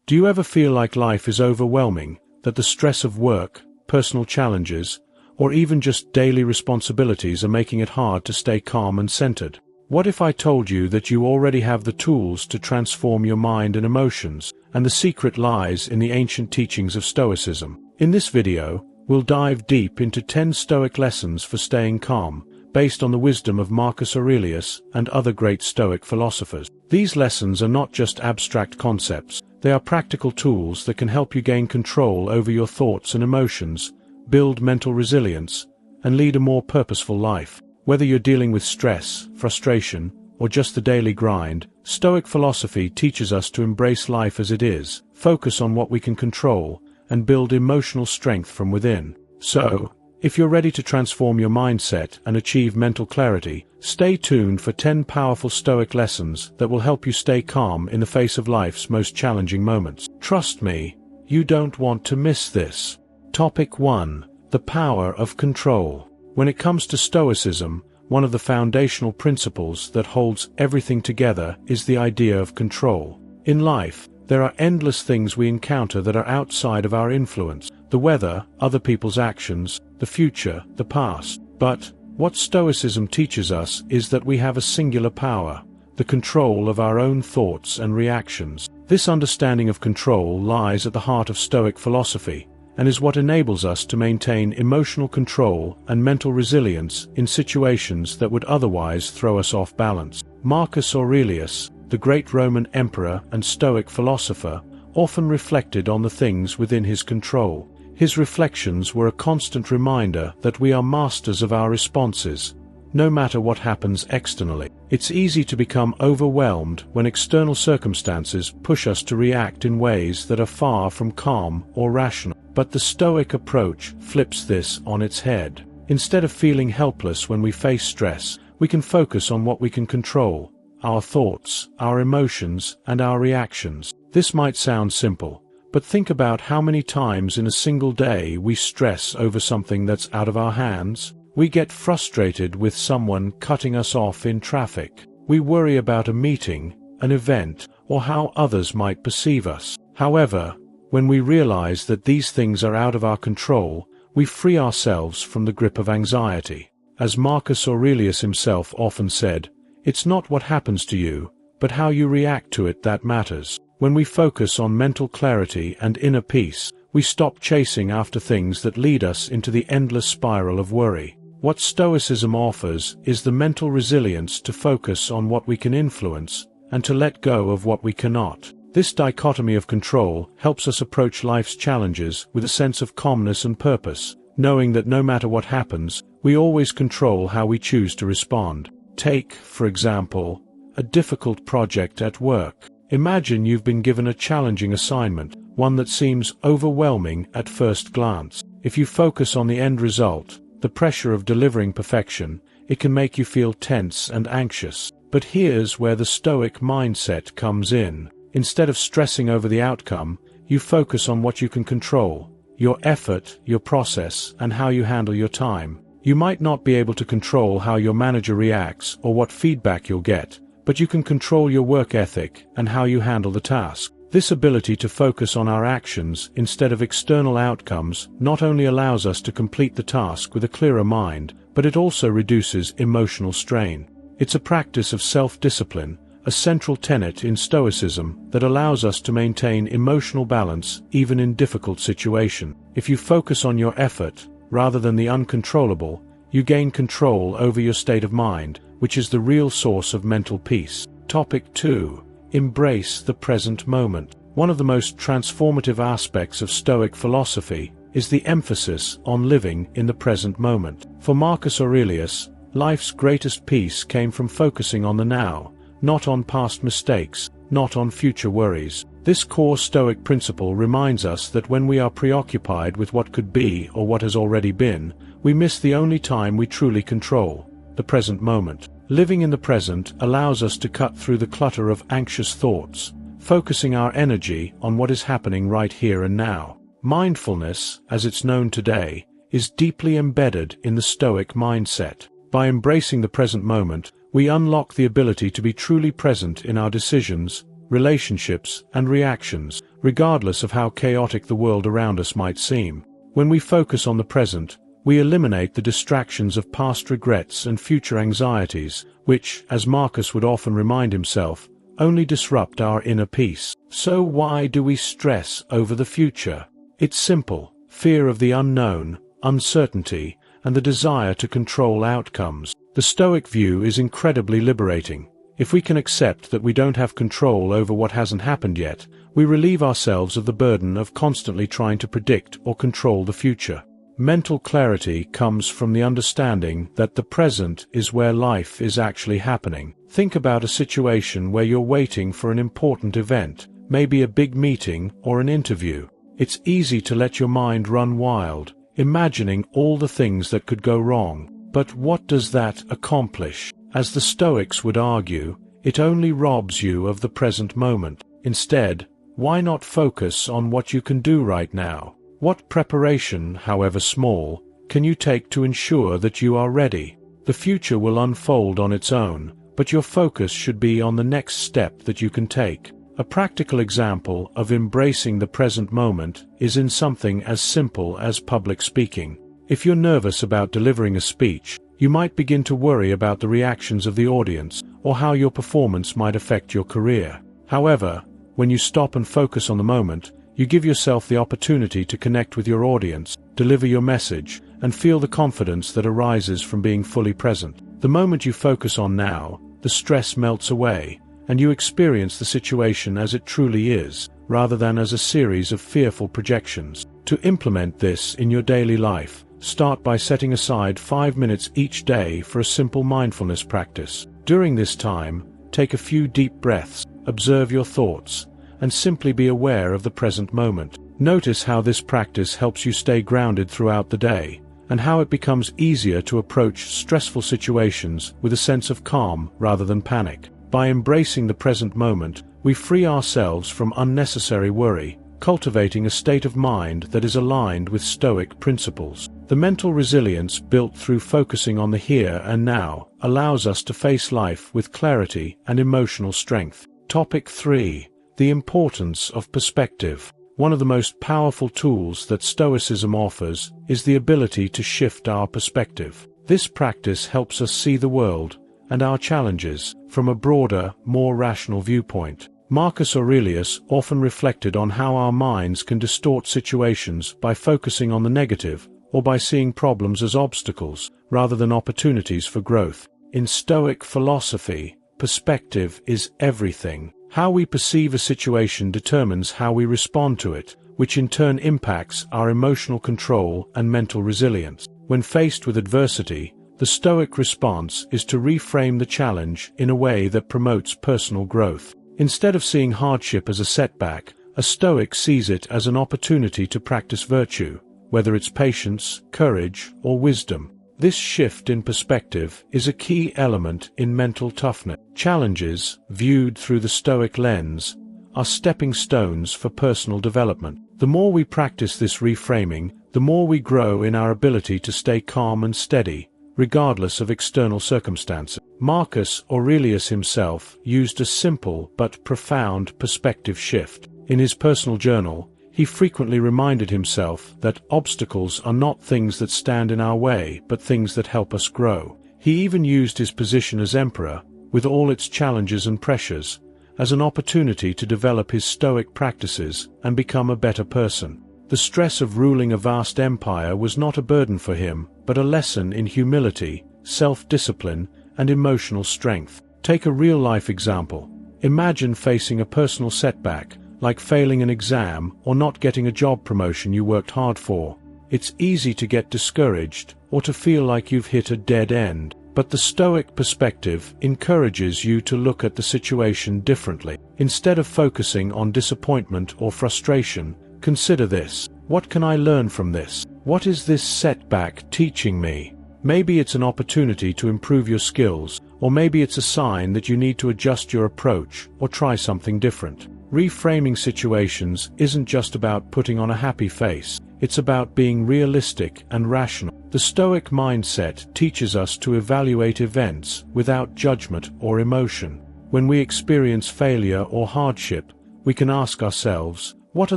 Do you ever feel like life is overwhelming, that the stress of work, personal challenges, or even just daily responsibilities are making it hard to stay calm and centered? What if I told you that you already have the tools to transform your mind and emotions, and the secret lies in the ancient teachings of Stoicism? In this video, we'll dive deep into 10 Stoic lessons for staying calm, based on the wisdom of Marcus Aurelius and other great Stoic philosophers. These lessons are not just abstract concepts, they are practical tools that can help you gain control over your thoughts and emotions, build mental resilience, and lead a more purposeful life. Whether you're dealing with stress, frustration, or just the daily grind, Stoic philosophy teaches us to embrace life as it is, focus on what we can control, and build emotional strength from within. So, if you're ready to transform your mindset and achieve mental clarity, stay tuned for 10 powerful Stoic lessons that will help you stay calm in the face of life's most challenging moments. Trust me, you don't want to miss this. Topic 1. The power of control. When it comes to Stoicism, one of the foundational principles that holds everything together is the idea of control. In life, there are endless things we encounter that are outside of our influence. The weather, other people's actions, the future, the past. But what Stoicism teaches us is that we have a singular power, the control of our own thoughts and reactions. This understanding of control lies at the heart of Stoic philosophy, and is what enables us to maintain emotional control and mental resilience in situations that would otherwise throw us off balance. Marcus Aurelius, the great Roman emperor and Stoic philosopher, often reflected on the things within his control. His reflections were a constant reminder that we are masters of our responses, no matter what happens externally. It's easy to become overwhelmed when external circumstances push us to react in ways that are far from calm or rational. But the Stoic approach flips this on its head. Instead of feeling helpless when we face stress, we can focus on what we can control: our thoughts, our emotions, and our reactions. This might sound simple, but think about how many times in a single day we stress over something that's out of our hands. We get frustrated with someone cutting us off in traffic. We worry about a meeting, an event, or how others might perceive us. However, when we realize that these things are out of our control, we free ourselves from the grip of anxiety. As Marcus Aurelius himself often said, "It's not what happens to you, but how you react to it that matters." When we focus on mental clarity and inner peace, we stop chasing after things that lead us into the endless spiral of worry. What Stoicism offers is the mental resilience to focus on what we can influence, and to let go of what we cannot. This dichotomy of control helps us approach life's challenges with a sense of calmness and purpose, knowing that no matter what happens, we always control how we choose to respond. Take, for example, a difficult project at work. Imagine you've been given a challenging assignment, one that seems overwhelming at first glance. If you focus on the end result, the pressure of delivering perfection, it can make you feel tense and anxious. But here's where the Stoic mindset comes in. Instead of stressing over the outcome, you focus on what you can control: your effort, your process, and how you handle your time. You might not be able to control how your manager reacts or what feedback you'll get, but you can control your work ethic and how you handle the task. This ability to focus on our actions instead of external outcomes not only allows us to complete the task with a clearer mind, but it also reduces emotional strain. It's a practice of self-discipline, a central tenet in Stoicism that allows us to maintain emotional balance even in difficult situations. If you focus on your effort, rather than the uncontrollable, you gain control over your state of mind, which is the real source of mental peace. Topic 2. Embrace the present moment. One of the most transformative aspects of Stoic philosophy is the emphasis on living in the present moment. For Marcus Aurelius, life's greatest peace came from focusing on the now, not on past mistakes, not on future worries. This core Stoic principle reminds us that when we are preoccupied with what could be or what has already been, we miss the only time we truly control: the present moment. Living in the present allows us to cut through the clutter of anxious thoughts, focusing our energy on what is happening right here and now. Mindfulness, as it's known today, is deeply embedded in the Stoic mindset. By embracing the present moment, we unlock the ability to be truly present in our decisions, relationships, and reactions, regardless of how chaotic the world around us might seem. When we focus on the present, we eliminate the distractions of past regrets and future anxieties, which, as Marcus would often remind himself, only disrupt our inner peace. So why do we stress over the future? It's simple: fear of the unknown, uncertainty, and the desire to control outcomes. The Stoic view is incredibly liberating. If we can accept that we don't have control over what hasn't happened yet, we relieve ourselves of the burden of constantly trying to predict or control the future. Mental clarity comes from the understanding that the present is where life is actually happening. Think about a situation where you're waiting for an important event, maybe a big meeting or an interview. It's easy to let your mind run wild, imagining all the things that could go wrong. But what does that accomplish? As the Stoics would argue, it only robs you of the present moment. Instead, why not focus on what you can do right now? What preparation, however small, can you take to ensure that you are ready? The future will unfold on its own, but your focus should be on the next step that you can take. A practical example of embracing the present moment is in something as simple as public speaking. If you're nervous about delivering a speech, you might begin to worry about the reactions of the audience or how your performance might affect your career. However, when you stop and focus on the moment, you give yourself the opportunity to connect with your audience, deliver your message, and feel the confidence that arises from being fully present. The moment you focus on now, the stress melts away, and you experience the situation as it truly is, rather than as a series of fearful projections. To implement this in your daily life, start by setting aside 5 minutes each day for a simple mindfulness practice. During this time, take a few deep breaths, observe your thoughts, and simply be aware of the present moment. Notice how this practice helps you stay grounded throughout the day, and how it becomes easier to approach stressful situations with a sense of calm rather than panic. By embracing the present moment, we free ourselves from unnecessary worry, cultivating a state of mind that is aligned with Stoic principles. The mental resilience built through focusing on the here and now allows us to face life with clarity and emotional strength. Topic 3. The importance of perspective. One of the most powerful tools that Stoicism offers is the ability to shift our perspective. This practice helps us see the world and our challenges from a broader, more rational viewpoint. Marcus Aurelius often reflected on how our minds can distort situations by focusing on the negative or by seeing problems as obstacles rather than opportunities for growth. In Stoic philosophy, perspective is everything. How we perceive a situation determines how we respond to it, which in turn impacts our emotional control and mental resilience. When faced with adversity, the Stoic response is to reframe the challenge in a way that promotes personal growth. Instead of seeing hardship as a setback, a Stoic sees it as an opportunity to practice virtue, whether it's patience, courage, or wisdom. This shift in perspective is a key element in mental toughness. Challenges, viewed through the Stoic lens, are stepping stones for personal development. The more we practice this reframing, the more we grow in our ability to stay calm and steady, regardless of external circumstances. Marcus Aurelius himself used a simple but profound perspective shift. In his personal journal, he frequently reminded himself that obstacles are not things that stand in our way, but things that help us grow. He even used his position as emperor, with all its challenges and pressures, as an opportunity to develop his Stoic practices and become a better person. The stress of ruling a vast empire was not a burden for him, but a lesson in humility, self-discipline, and emotional strength. Take a real-life example. Imagine facing a personal setback, like failing an exam or not getting a job promotion you worked hard for. It's easy to get discouraged or to feel like you've hit a dead end. But the Stoic perspective encourages you to look at the situation differently. Instead of focusing on disappointment or frustration, consider this: what can I learn from this? What is this setback teaching me? Maybe it's an opportunity to improve your skills, or maybe it's a sign that you need to adjust your approach or try something different. Reframing situations isn't just about putting on a happy face, it's about being realistic and rational. The Stoic mindset teaches us to evaluate events without judgment or emotion. When we experience failure or hardship, we can ask ourselves, what are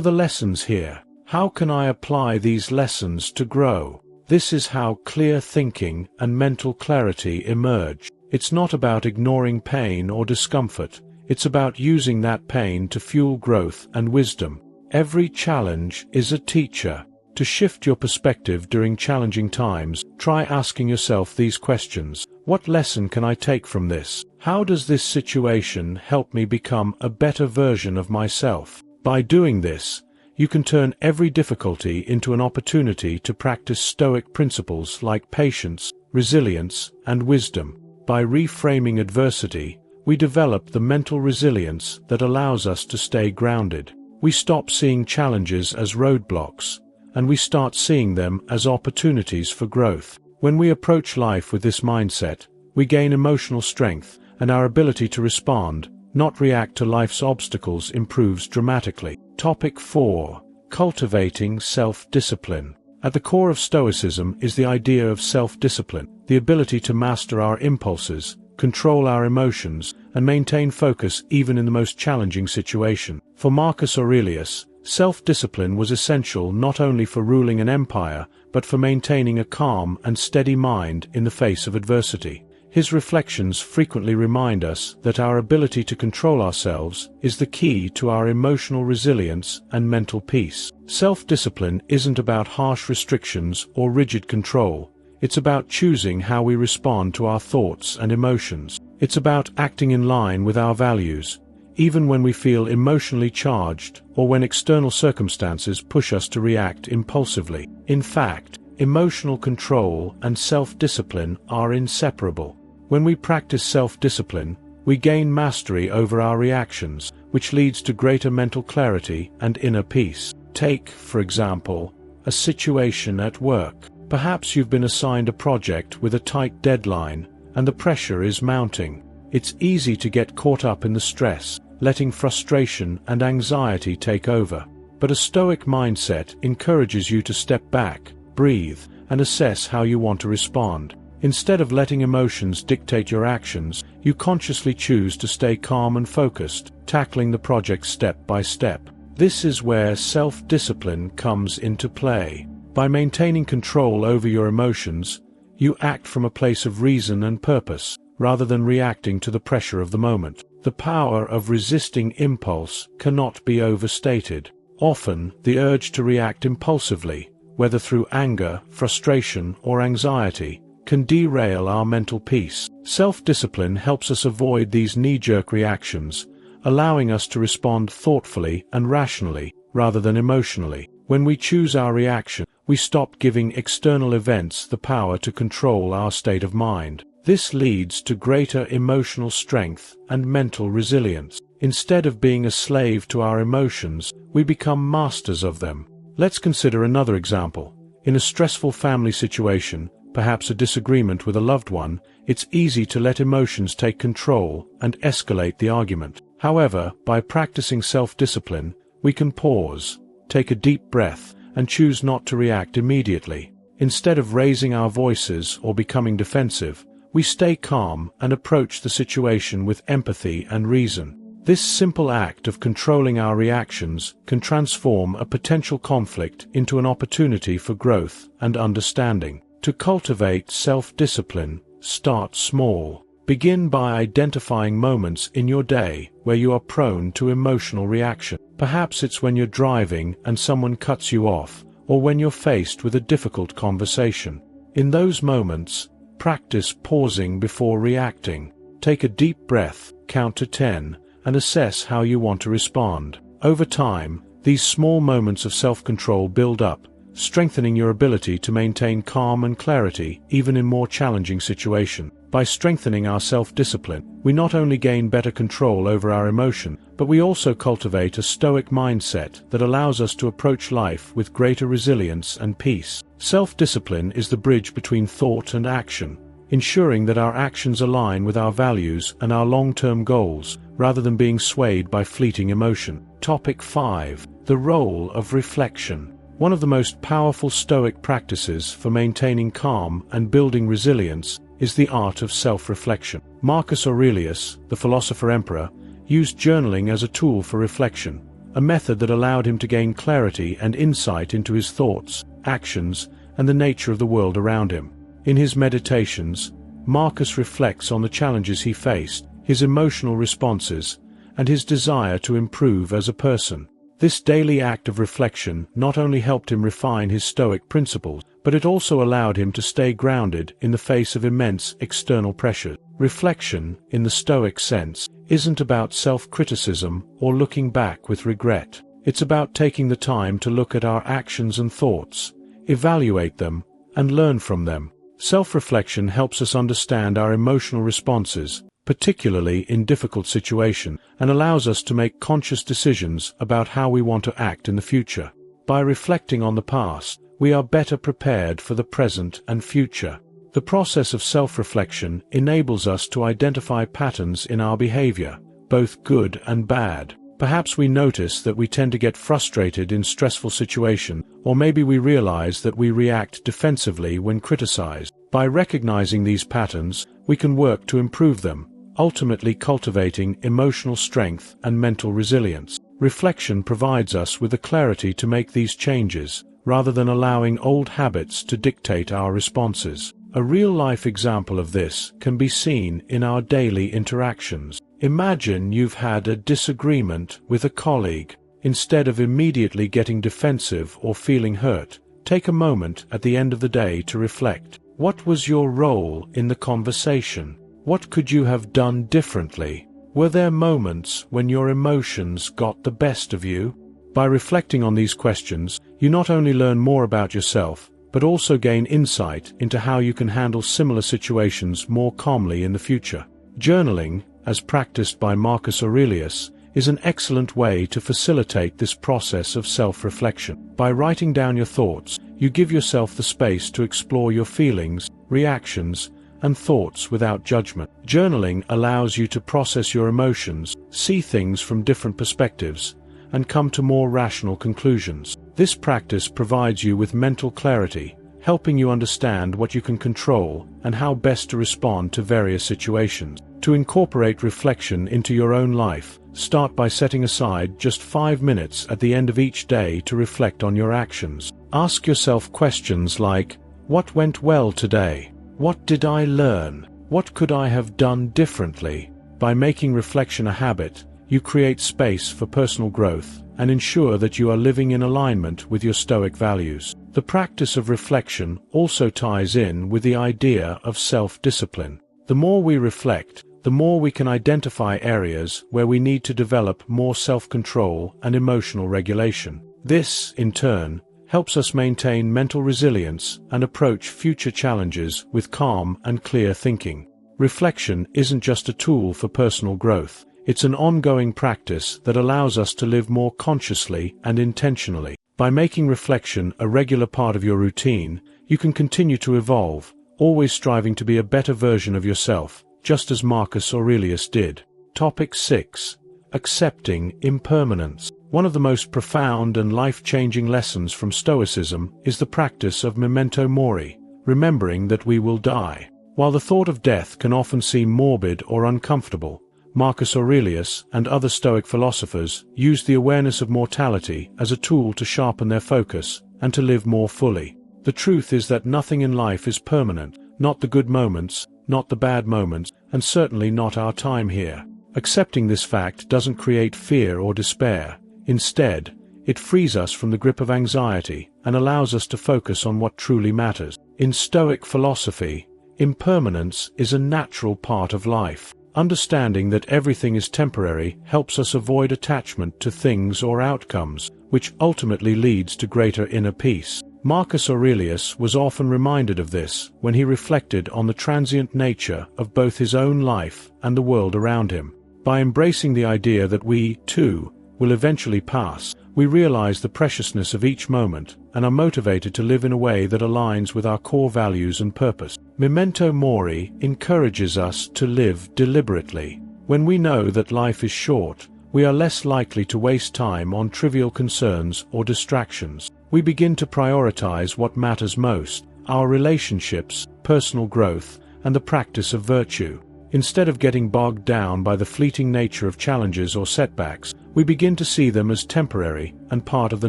the lessons here? How can I apply these lessons to grow? This is how clear thinking and mental clarity emerge. It's not about ignoring pain or discomfort. It's about using that pain to fuel growth and wisdom. Every challenge is a teacher. To shift your perspective during challenging times, try asking yourself these questions. What lesson can I take from this? How does this situation help me become a better version of myself? By doing this, you can turn every difficulty into an opportunity to practice Stoic principles like patience, resilience, and wisdom. By reframing adversity, we develop the mental resilience that allows us to stay grounded. We stop seeing challenges as roadblocks, and we start seeing them as opportunities for growth. When we approach life with this mindset, we gain emotional strength, and our ability to respond, not react to life's obstacles, improves dramatically. Topic 4. Cultivating self-discipline. At the core of Stoicism is the idea of self-discipline, the ability to master our impulses, control our emotions, and maintain focus even in the most challenging situation. For Marcus Aurelius, self-discipline was essential not only for ruling an empire, but for maintaining a calm and steady mind in the face of adversity. His reflections frequently remind us that our ability to control ourselves is the key to our emotional resilience and mental peace. Self-discipline isn't about harsh restrictions or rigid control. It's about choosing how we respond to our thoughts and emotions. It's about acting in line with our values, even when we feel emotionally charged or when external circumstances push us to react impulsively. In fact, emotional control and self-discipline are inseparable. When we practice self-discipline, we gain mastery over our reactions, which leads to greater mental clarity and inner peace. Take, for example, a situation at work. Perhaps you've been assigned a project with a tight deadline, and the pressure is mounting. It's easy to get caught up in the stress, letting frustration and anxiety take over. But a Stoic mindset encourages you to step back, breathe, and assess how you want to respond. Instead of letting emotions dictate your actions, you consciously choose to stay calm and focused, tackling the project step by step. This is where self-discipline comes into play. By maintaining control over your emotions, you act from a place of reason and purpose, rather than reacting to the pressure of the moment. The power of resisting impulse cannot be overstated. Often, the urge to react impulsively, whether through anger, frustration, or anxiety, can derail our mental peace. Self-discipline helps us avoid these knee-jerk reactions, allowing us to respond thoughtfully and rationally, rather than emotionally. When we choose our reaction, we stop giving external events the power to control our state of mind. This leads to greater emotional strength and mental resilience. Instead of being a slave to our emotions, we become masters of them. Let's consider another example. In a stressful family situation, perhaps a disagreement with a loved one, it's easy to let emotions take control and escalate the argument. However, by practicing self-discipline, we can pause, take a deep breath, and choose not to react immediately. Instead of raising our voices or becoming defensive, we stay calm and approach the situation with empathy and reason. This simple act of controlling our reactions can transform a potential conflict into an opportunity for growth and understanding. To cultivate self-discipline, start small. Begin by identifying moments in your day where you are prone to emotional reaction. Perhaps it's when you're driving and someone cuts you off, or when you're faced with a difficult conversation. In those moments, practice pausing before reacting. Take a deep breath, count to 10, and assess how you want to respond. Over time, these small moments of self-control build up, strengthening your ability to maintain calm and clarity even in more challenging situations. By strengthening our self-discipline, we not only gain better control over our emotion, but we also cultivate a Stoic mindset that allows us to approach life with greater resilience and peace. Self-discipline is the bridge between thought and action, ensuring that our actions align with our values and our long-term goals, rather than being swayed by fleeting emotion. Topic 5. The role of reflection. One of the most powerful Stoic practices for maintaining calm and building resilience is the art of self-reflection. Marcus Aurelius, the philosopher emperor, used journaling as a tool for reflection, a method that allowed him to gain clarity and insight into his thoughts, actions, and the nature of the world around him. In his meditations, Marcus reflects on the challenges he faced, his emotional responses, and his desire to improve as a person. This daily act of reflection not only helped him refine his Stoic principles, but it also allowed him to stay grounded in the face of immense external pressure. Reflection, in the Stoic sense, isn't about self-criticism or looking back with regret. It's about taking the time to look at our actions and thoughts, evaluate them, and learn from them. Self-reflection helps us understand our emotional responses, particularly in difficult situations, and allows us to make conscious decisions about how we want to act in the future. By reflecting on the past, we are better prepared for the present and future. The process of self-reflection enables us to identify patterns in our behavior, both good and bad. Perhaps we notice that we tend to get frustrated in stressful situations, or maybe we realize that we react defensively when criticized. By recognizing these patterns, we can work to improve them, ultimately cultivating emotional strength and mental resilience. Reflection provides us with the clarity to make these changes, rather than allowing old habits to dictate our responses. A real-life example of this can be seen in our daily interactions. Imagine you've had a disagreement with a colleague. Instead of immediately getting defensive or feeling hurt, take a moment at the end of the day to reflect. What was your role in the conversation? What could you have done differently? Were there moments when your emotions got the best of you? By reflecting on these questions, you not only learn more about yourself, but also gain insight into how you can handle similar situations more calmly in the future. Journaling, as practiced by Marcus Aurelius, is an excellent way to facilitate this process of self-reflection. By writing down your thoughts, you give yourself the space to explore your feelings, reactions, and thoughts without judgment. Journaling allows you to process your emotions, see things from different perspectives, and come to more rational conclusions. This practice provides you with mental clarity, helping you understand what you can control and how best to respond to various situations. To incorporate reflection into your own life, start by setting aside just 5 minutes at the end of each day to reflect on your actions. Ask yourself questions like, what went well today? What did I learn? What could I have done differently? By making reflection a habit, you create space for personal growth and ensure that you are living in alignment with your Stoic values. The practice of reflection also ties in with the idea of self-discipline. The more we reflect, the more we can identify areas where we need to develop more self-control and emotional regulation. This, in turn, helps us maintain mental resilience and approach future challenges with calm and clear thinking. Reflection isn't just a tool for personal growth. It's an ongoing practice that allows us to live more consciously and intentionally. By making reflection a regular part of your routine, you can continue to evolve, always striving to be a better version of yourself, just as Marcus Aurelius did. Topic 6. Accepting impermanence. One of the most profound and life-changing lessons from Stoicism is the practice of memento mori, remembering that we will die. While the thought of death can often seem morbid or uncomfortable, Marcus Aurelius and other Stoic philosophers used the awareness of mortality as a tool to sharpen their focus and to live more fully. The truth is that nothing in life is permanent, not the good moments, not the bad moments, and certainly not our time here. Accepting this fact doesn't create fear or despair. Instead, it frees us from the grip of anxiety and allows us to focus on what truly matters. In Stoic philosophy, impermanence is a natural part of life. Understanding that everything is temporary helps us avoid attachment to things or outcomes, which ultimately leads to greater inner peace. Marcus Aurelius was often reminded of this when he reflected on the transient nature of both his own life and the world around him. By embracing the idea that we, too, will eventually pass, we realize the preciousness of each moment and are motivated to live in a way that aligns with our core values and purpose. Memento mori encourages us to live deliberately. When we know that life is short, we are less likely to waste time on trivial concerns or distractions. We begin to prioritize what matters most: our relationships, personal growth, and the practice of virtue. Instead of getting bogged down by the fleeting nature of challenges or setbacks, we begin to see them as temporary and part of the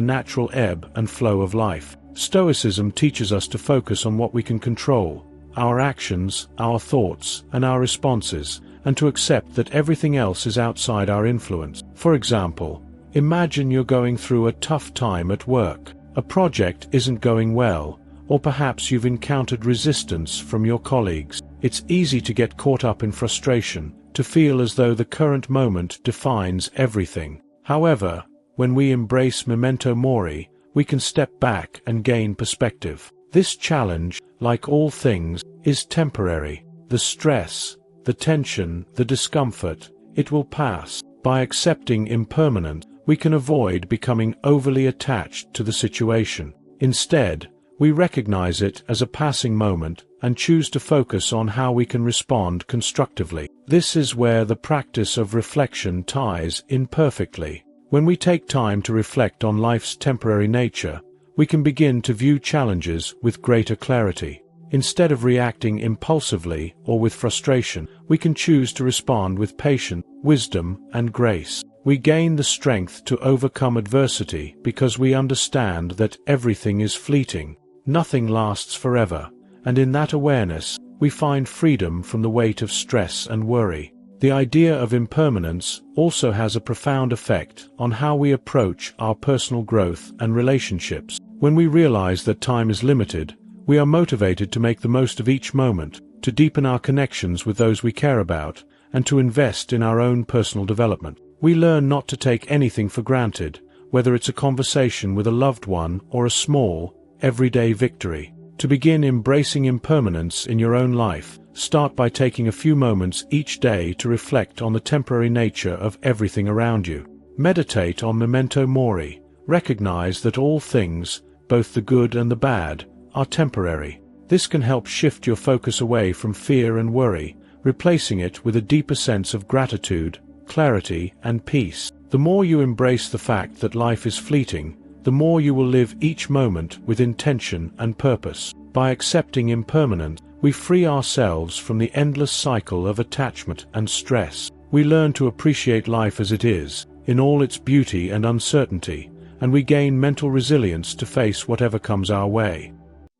natural ebb and flow of life. Stoicism teaches us to focus on what we can control, our actions, our thoughts, and our responses, and to accept that everything else is outside our influence. For example, imagine you're going through a tough time at work. A project isn't going well, or perhaps you've encountered resistance from your colleagues. It's easy to get caught up in frustration, to feel as though the current moment defines everything. However, when we embrace memento mori, we can step back and gain perspective. This challenge, like all things, is temporary. The stress, the tension, the discomfort, it will pass. By accepting impermanence, we can avoid becoming overly attached to the situation. Instead, we recognize it as a passing moment and choose to focus on how we can respond constructively. This is where the practice of reflection ties in perfectly. When we take time to reflect on life's temporary nature, we can begin to view challenges with greater clarity. Instead of reacting impulsively or with frustration, we can choose to respond with patience, wisdom, and grace. We gain the strength to overcome adversity because we understand that everything is fleeting. Nothing lasts forever, and in that awareness, we find freedom from the weight of stress and worry. The idea of impermanence also has a profound effect on how we approach our personal growth and relationships. When we realize that time is limited, we are motivated to make the most of each moment, to deepen our connections with those we care about, and to invest in our own personal development. We learn not to take anything for granted, whether it's a conversation with a loved one or a small, everyday victory. To begin embracing impermanence in your own life, start by taking a few moments each day to reflect on the temporary nature of everything around you. Meditate on memento mori. Recognize that all things, both the good and the bad, are temporary. This can help shift your focus away from fear and worry, replacing it with a deeper sense of gratitude, clarity, and peace. The more you embrace the fact that life is fleeting, the more you will live each moment with intention and purpose. By accepting impermanence, we free ourselves from the endless cycle of attachment and stress. We learn to appreciate life as it is, in all its beauty and uncertainty, and we gain mental resilience to face whatever comes our way.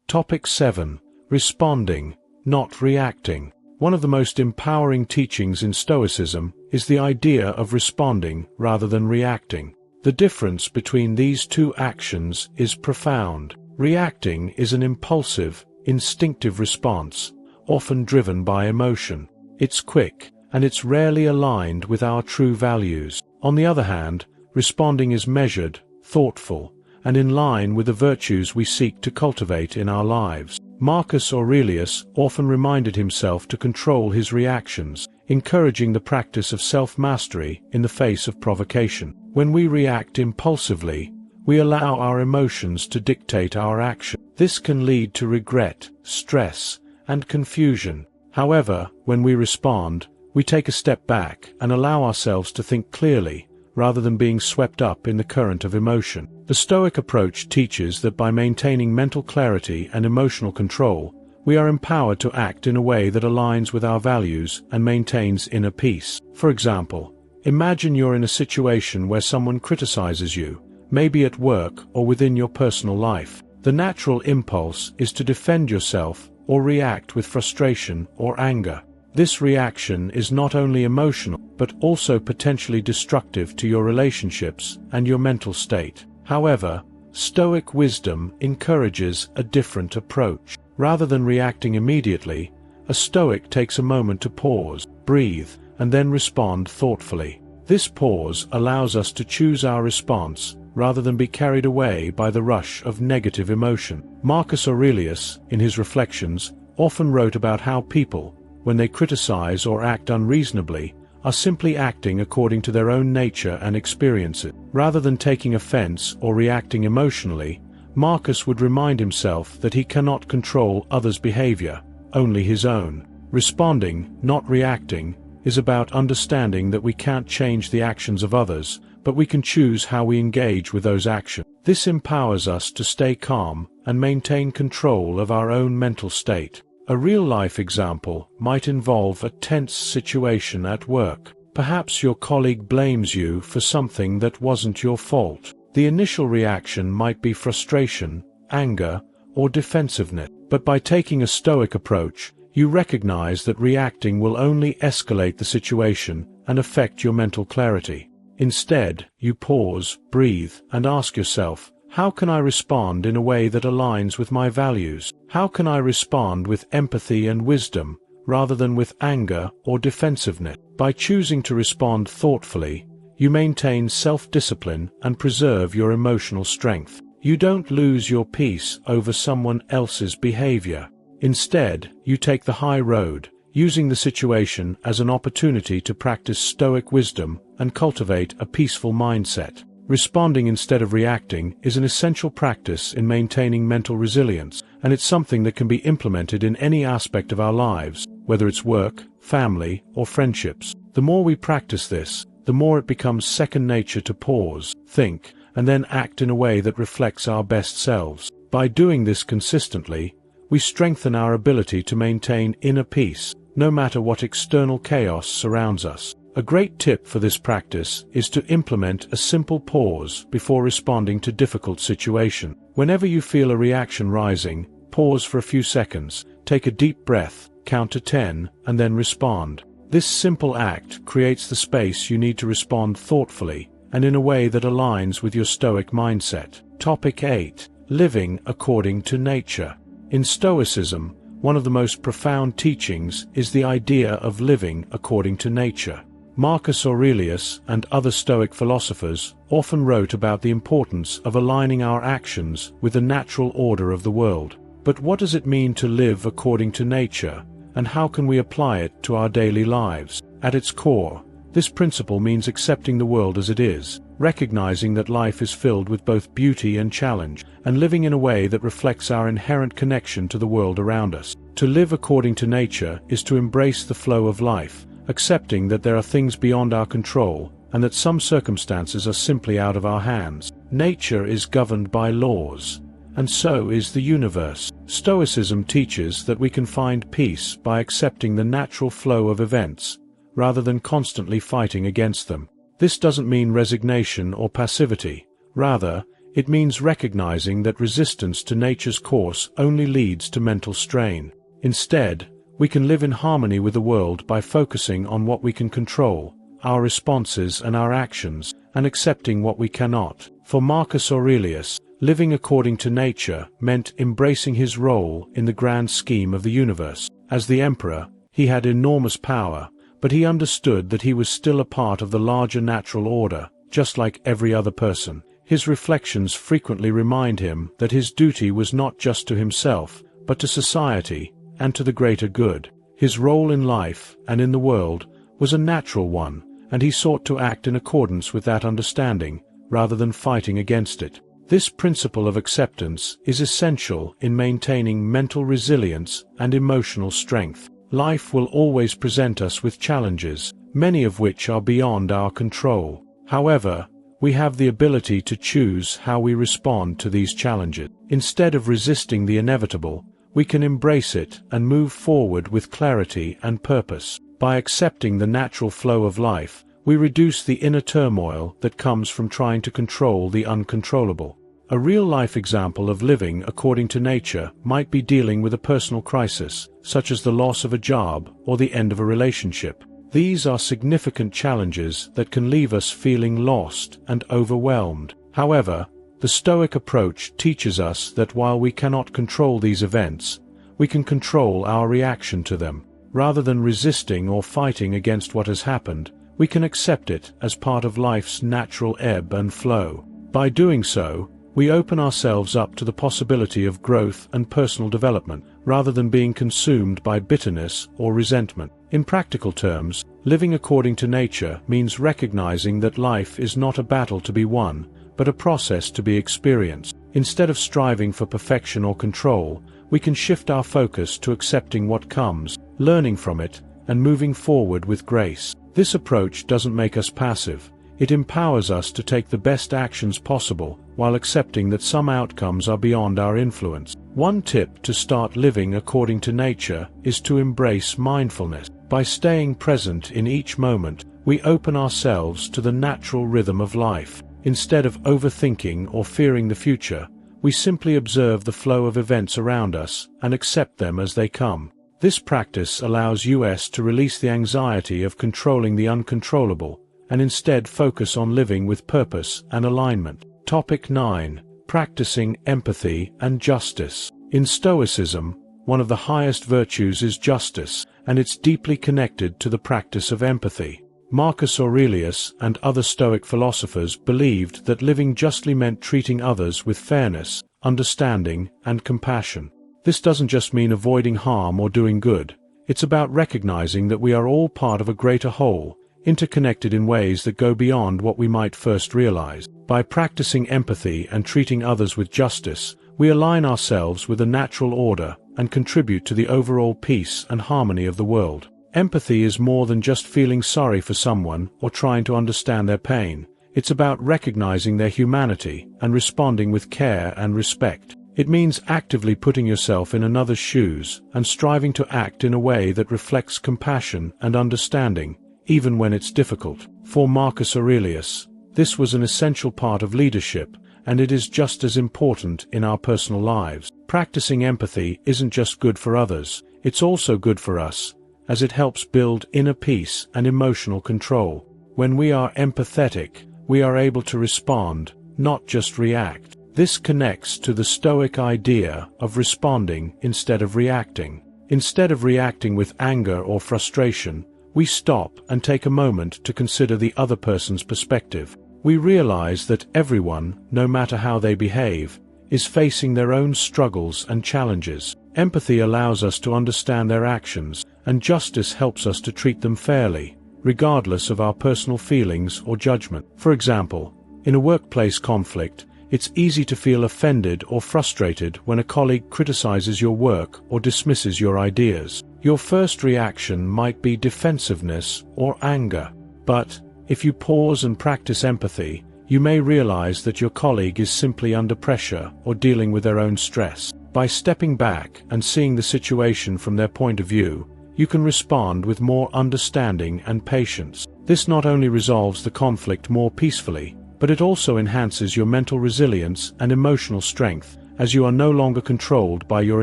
Topic 7. Responding, not reacting. One of the most empowering teachings in Stoicism is the idea of responding rather than reacting. The difference between these two actions is profound. Reacting is an impulsive, instinctive response, often driven by emotion. It's quick, and it's rarely aligned with our true values. On the other hand, responding is measured, thoughtful, and in line with the virtues we seek to cultivate in our lives. Marcus Aurelius often reminded himself to control his reactions, encouraging the practice of self-mastery in the face of provocation. When we react impulsively, we allow our emotions to dictate our action. This can lead to regret, stress, and confusion. However, when we respond, we take a step back and allow ourselves to think clearly, rather than being swept up in the current of emotion. The Stoic approach teaches that by maintaining mental clarity and emotional control, we are empowered to act in a way that aligns with our values and maintains inner peace. For example, imagine you're in a situation where someone criticizes you, maybe at work or within your personal life. The natural impulse is to defend yourself or react with frustration or anger. This reaction is not only emotional, but also potentially destructive to your relationships and your mental state. However, Stoic wisdom encourages a different approach. Rather than reacting immediately, a Stoic takes a moment to pause, breathe, and then respond thoughtfully. This pause allows us to choose our response, rather than be carried away by the rush of negative emotion. Marcus Aurelius, in his reflections, often wrote about how people, when they criticize or act unreasonably, are simply acting according to their own nature and experiences. Rather than taking offense or reacting emotionally, Marcus would remind himself that he cannot control others' behavior, only his own. Responding, not reacting, is about understanding that we can't change the actions of others, but we can choose how we engage with those actions. This empowers us to stay calm and maintain control of our own mental state. A real-life example might involve a tense situation at work. Perhaps your colleague blames you for something that wasn't your fault. The initial reaction might be frustration, anger, or defensiveness. But by taking a Stoic approach, you recognize that reacting will only escalate the situation and affect your mental clarity. Instead, you pause, breathe, and ask yourself, how can I respond in a way that aligns with my values? How can I respond with empathy and wisdom, rather than with anger or defensiveness? By choosing to respond thoughtfully, you maintain self-discipline and preserve your emotional strength. You don't lose your peace over someone else's behavior. Instead, you take the high road, using the situation as an opportunity to practice Stoic wisdom and cultivate a peaceful mindset. Responding instead of reacting is an essential practice in maintaining mental resilience, and it's something that can be implemented in any aspect of our lives, whether it's work, family, or friendships. The more we practice this, the more it becomes second nature to pause, think, and then act in a way that reflects our best selves. By doing this consistently, we strengthen our ability to maintain inner peace, no matter what external chaos surrounds us. A great tip for this practice is to implement a simple pause before responding to difficult situations. Whenever you feel a reaction rising, pause for a few seconds, take a deep breath, count to 10, and then respond. This simple act creates the space you need to respond thoughtfully and in a way that aligns with your Stoic mindset. Topic 8. Living according to nature. In Stoicism, one of the most profound teachings is the idea of living according to nature. Marcus Aurelius and other Stoic philosophers often wrote about the importance of aligning our actions with the natural order of the world. But what does it mean to live according to nature, and how can we apply it to our daily lives? At its core, this principle means accepting the world as it is, recognizing that life is filled with both beauty and challenge, and living in a way that reflects our inherent connection to the world around us. To live according to nature is to embrace the flow of life, accepting that there are things beyond our control, and that some circumstances are simply out of our hands. Nature is governed by laws, and so is the universe. Stoicism teaches that we can find peace by accepting the natural flow of events, rather than constantly fighting against them. This doesn't mean resignation or passivity. Rather, it means recognizing that resistance to nature's course only leads to mental strain. Instead, we can live in harmony with the world by focusing on what we can control, our responses and our actions, and accepting what we cannot. For Marcus Aurelius, living according to nature meant embracing his role in the grand scheme of the universe. As the emperor, he had enormous power, but he understood that he was still a part of the larger natural order, just like every other person. His reflections frequently remind him that his duty was not just to himself, but to society, and to the greater good. His role in life, and in the world, was a natural one, and he sought to act in accordance with that understanding, rather than fighting against it. This principle of acceptance is essential in maintaining mental resilience and emotional strength. Life will always present us with challenges, many of which are beyond our control. However, we have the ability to choose how we respond to these challenges. Instead of resisting the inevitable, we can embrace it and move forward with clarity and purpose. By accepting the natural flow of life, we reduce the inner turmoil that comes from trying to control the uncontrollable. A real-life example of living according to nature might be dealing with a personal crisis, such as the loss of a job or the end of a relationship. These are significant challenges that can leave us feeling lost and overwhelmed. However, the Stoic approach teaches us that while we cannot control these events, we can control our reaction to them. Rather than resisting or fighting against what has happened, we can accept it as part of life's natural ebb and flow. By doing so, we open ourselves up to the possibility of growth and personal development, rather than being consumed by bitterness or resentment. In practical terms, living according to nature means recognizing that life is not a battle to be won, but a process to be experienced. Instead of striving for perfection or control, we can shift our focus to accepting what comes, learning from it, and moving forward with grace. This approach doesn't make us passive. It empowers us to take the best actions possible, while accepting that some outcomes are beyond our influence. One tip to start living according to nature is to embrace mindfulness. By staying present in each moment, we open ourselves to the natural rhythm of life. Instead of overthinking or fearing the future, we simply observe the flow of events around us and accept them as they come. This practice allows us to release the anxiety of controlling the uncontrollable and instead focus on living with purpose and alignment. Topic 9. Practicing empathy and justice. In Stoicism, one of the highest virtues is justice, and it's deeply connected to the practice of empathy. Marcus Aurelius and other Stoic philosophers believed that living justly meant treating others with fairness, understanding, and compassion. This doesn't just mean avoiding harm or doing good. It's about recognizing that we are all part of a greater whole, interconnected in ways that go beyond what we might first realize. By practicing empathy and treating others with justice, we align ourselves with a natural order and contribute to the overall peace and harmony of the world. Empathy is more than just feeling sorry for someone or trying to understand their pain. It's about recognizing their humanity and responding with care and respect. It means actively putting yourself in another's shoes and striving to act in a way that reflects compassion and understanding, even when it's difficult. For Marcus Aurelius, this was an essential part of leadership, and it is just as important in our personal lives. Practicing empathy isn't just good for others, it's also good for us, as it helps build inner peace and emotional control. When we are empathetic, we are able to respond, not just react. This connects to the Stoic idea of responding instead of reacting. Instead of reacting with anger or frustration, we stop and take a moment to consider the other person's perspective. We realize that everyone, no matter how they behave, is facing their own struggles and challenges. Empathy allows us to understand their actions, and justice helps us to treat them fairly, regardless of our personal feelings or judgment. For example, in a workplace conflict, it's easy to feel offended or frustrated when a colleague criticizes your work or dismisses your ideas. Your first reaction might be defensiveness or anger. But, if you pause and practice empathy, you may realize that your colleague is simply under pressure or dealing with their own stress. By stepping back and seeing the situation from their point of view, you can respond with more understanding and patience. This not only resolves the conflict more peacefully, but it also enhances your mental resilience and emotional strength, as you are no longer controlled by your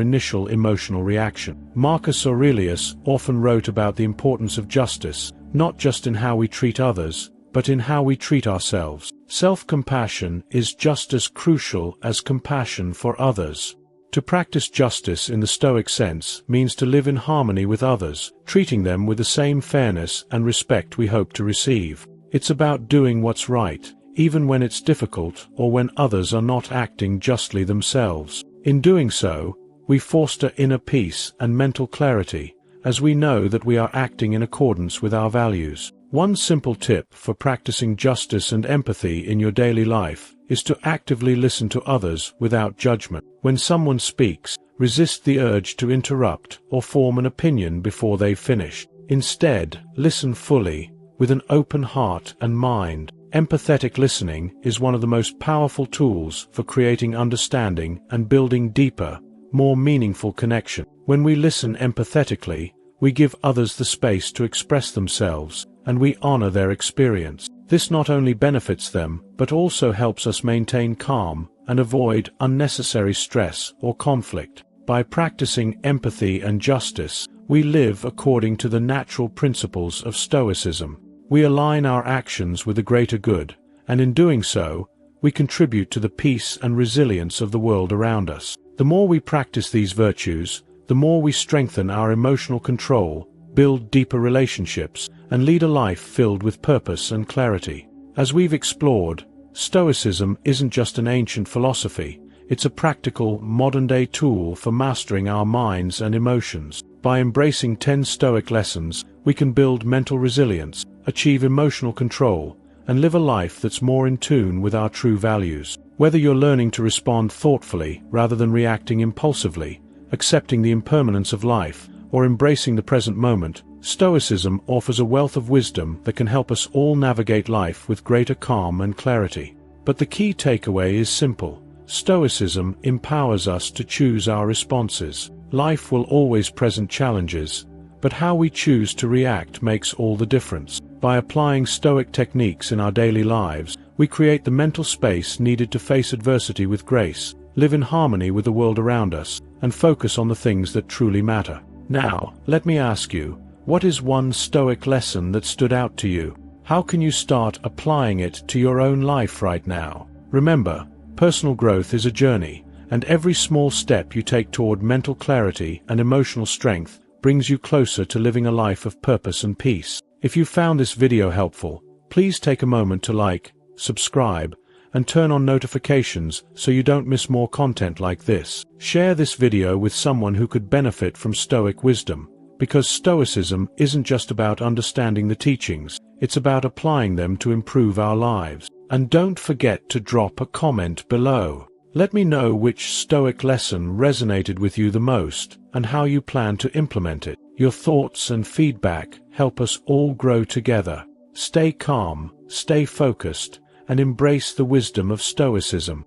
initial emotional reaction. Marcus Aurelius often wrote about the importance of justice, not just in how we treat others, but in how we treat ourselves. Self-compassion is just as crucial as compassion for others. To practice justice in the Stoic sense means to live in harmony with others, treating them with the same fairness and respect we hope to receive. It's about doing what's right, even when it's difficult or when others are not acting justly themselves. In doing so, we foster inner peace and mental clarity, as we know that we are acting in accordance with our values. One simple tip for practicing justice and empathy in your daily life is to actively listen to others without judgment. When someone speaks, resist the urge to interrupt or form an opinion before they've finished. Instead, listen fully, with an open heart and mind. Empathetic listening is one of the most powerful tools for creating understanding and building deeper, more meaningful connection. When we listen empathetically, we give others the space to express themselves, and we honor their experience. This not only benefits them, but also helps us maintain calm and avoid unnecessary stress or conflict. By practicing empathy and justice, we live according to the natural principles of Stoicism. We align our actions with the greater good, and in doing so, we contribute to the peace and resilience of the world around us. The more we practice these virtues, the more we strengthen our emotional control, build deeper relationships, and lead a life filled with purpose and clarity. As we've explored, Stoicism isn't just an ancient philosophy, it's a practical, modern-day tool for mastering our minds and emotions. By embracing 10 Stoic lessons, we can build mental resilience, achieve emotional control, and live a life that's more in tune with our true values. Whether you're learning to respond thoughtfully rather than reacting impulsively, accepting the impermanence of life, or embracing the present moment, Stoicism offers a wealth of wisdom that can help us all navigate life with greater calm and clarity. But the key takeaway is simple. Stoicism empowers us to choose our responses. Life will always present challenges, but how we choose to react makes all the difference. By applying Stoic techniques in our daily lives, we create the mental space needed to face adversity with grace, live in harmony with the world around us, and focus on the things that truly matter. Now, let me ask you, what is one Stoic lesson that stood out to you? How can you start applying it to your own life right now? Remember, personal growth is a journey, and every small step you take toward mental clarity and emotional strength brings you closer to living a life of purpose and peace. If you found this video helpful, please take a moment to like, subscribe, and turn on notifications so you don't miss more content like this. Share this video with someone who could benefit from Stoic wisdom, because Stoicism isn't just about understanding the teachings, it's about applying them to improve our lives. And don't forget to drop a comment below. Let me know which Stoic lesson resonated with you the most, and how you plan to implement it. Your thoughts and feedback help us all grow together. Stay calm, stay focused, and embrace the wisdom of Stoicism.